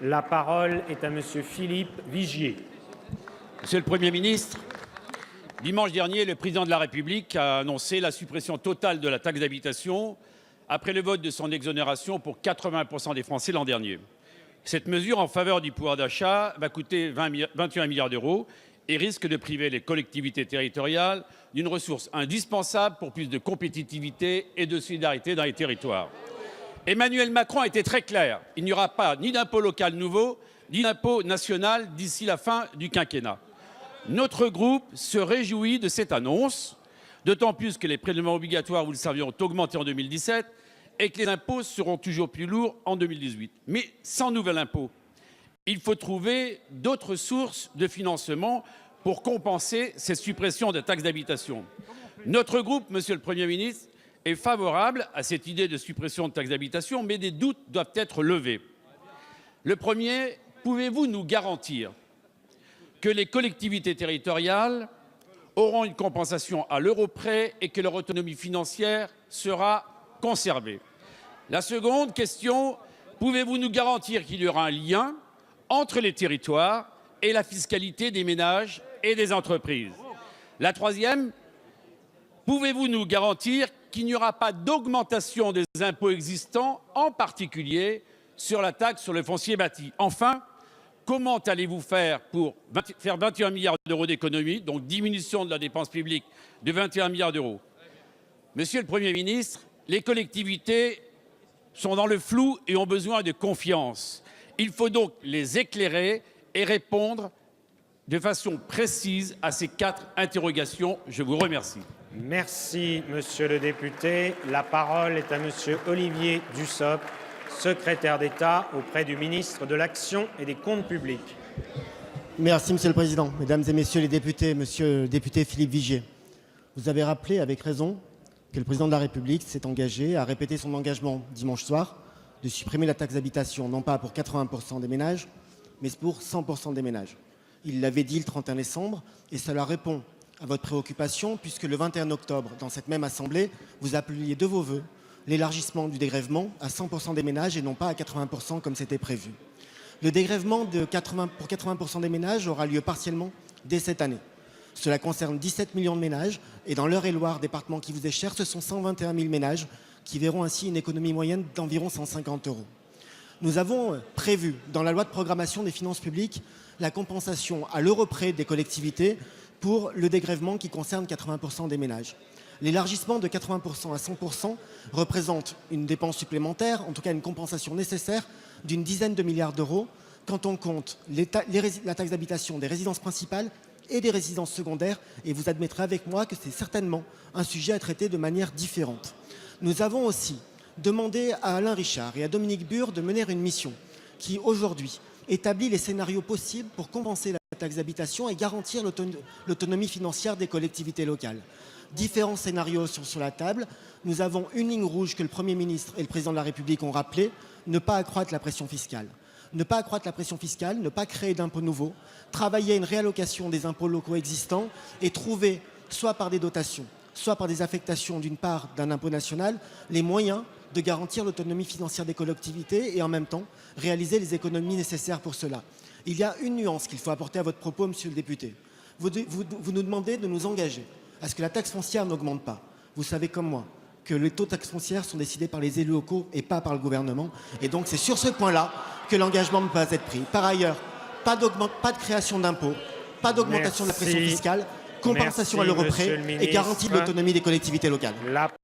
La parole est à Monsieur Philippe Vigier. Monsieur le Premier ministre, dimanche dernier, le Président de la République a annoncé la suppression totale de la taxe d'habitation après le vote de son exonération pour 80% des Français l'an dernier. Cette mesure en faveur du pouvoir d'achat va coûter 21 milliards d'euros et risque de priver les collectivités territoriales d'une ressource indispensable pour plus de compétitivité et de solidarité dans les territoires. Emmanuel Macron a été très clair, il n'y aura pas ni d'impôt local nouveau, ni d'impôt national d'ici la fin du quinquennat. Notre groupe se réjouit de cette annonce, d'autant plus que les prélèvements obligatoires, vous le savez, ont augmenté en 2017 et que les impôts seront toujours plus lourds en 2018. Mais sans nouvel impôt, il faut trouver d'autres sources de financement pour compenser cette suppression de taxe d'habitation. Notre groupe, Monsieur le Premier ministre, est favorable à cette idée de suppression de taxe d'habitation, mais des doutes doivent être levés. Le premier, pouvez-vous nous garantir que les collectivités territoriales auront une compensation à l'euro près et que leur autonomie financière sera conservée? La seconde question, pouvez-vous nous garantir qu'il y aura un lien entre les territoires et la fiscalité des ménages et des entreprises? La troisième, pouvez-vous nous garantir qu'il n'y aura pas d'augmentation des impôts existants, en particulier sur la taxe sur le foncier bâti? Enfin, comment allez-vous faire pour faire 21 milliards d'euros d'économies, donc diminution de la dépense publique de 21 milliards d'euros? Monsieur le Premier ministre, les collectivités sont dans le flou et ont besoin de confiance. Il faut donc les éclairer et répondre de façon précise à ces 4 interrogations. Je vous remercie. Merci, Monsieur le député. La parole est à Monsieur Olivier Dussopt, secrétaire d'État auprès du ministre de l'Action et des Comptes publics. Merci, Monsieur le Président. Mesdames et Messieurs les députés, Monsieur le député Philippe Vigier, vous avez rappelé avec raison que le Président de la République s'est engagé à répéter son engagement dimanche soir de supprimer la taxe d'habitation, non pas pour 80% des ménages, mais pour 100% des ménages. Il l'avait dit le 31 décembre et cela répond à votre préoccupation puisque le 21 octobre, dans cette même Assemblée, vous appeliez de vos vœux l'élargissement du dégrèvement à 100% des ménages et non pas à 80% comme c'était prévu. Le dégrèvement pour 80% des ménages aura lieu partiellement dès cette année. Cela concerne 17 millions de ménages et dans l'Eure-et-Loire, département qui vous est cher, ce sont 121 000 ménages qui verront ainsi une économie moyenne d'environ 150 euros. Nous avons prévu dans la loi de programmation des finances publiques la compensation à l'euro près des collectivités pour le dégrèvement qui concerne 80% des ménages. L'élargissement de 80% à 100% représente une dépense supplémentaire, en tout cas une compensation nécessaire d'une dizaine de milliards d'euros quand on compte la taxe d'habitation des résidences principales et des résidences secondaires, et vous admettrez avec moi que c'est certainement un sujet à traiter de manière différente. Nous avons aussi demandé à Alain Richard et à Dominique Bure de mener une mission qui, aujourd'hui, établit les scénarios possibles pour compenser la taxe d'habitation et garantir l'autonomie financière des collectivités locales. Différents scénarios sont sur la table. Nous avons une ligne rouge que le Premier ministre et le Président de la République ont rappelée, ne pas accroître la pression fiscale. Ne pas accroître la pression fiscale, ne pas créer d'impôts nouveaux, travailler à une réallocation des impôts locaux existants et trouver, soit par des dotations, soit par des affectations d'une part d'un impôt national, les moyens de garantir l'autonomie financière des collectivités et en même temps réaliser les économies nécessaires pour cela. Il y a une nuance qu'il faut apporter à votre propos, monsieur le député. Vous nous demandez de nous engager à ce que la taxe foncière n'augmente pas. Vous savez comme moi que les taux de taxe foncière sont décidés par les élus locaux et pas par le gouvernement. Et donc c'est sur ce point-là que l'engagement ne peut pas être pris. Par ailleurs, pas de création d'impôts, pas d'augmentation de la pression fiscale, compensation à l'euro près et garantie de l'autonomie des collectivités locales.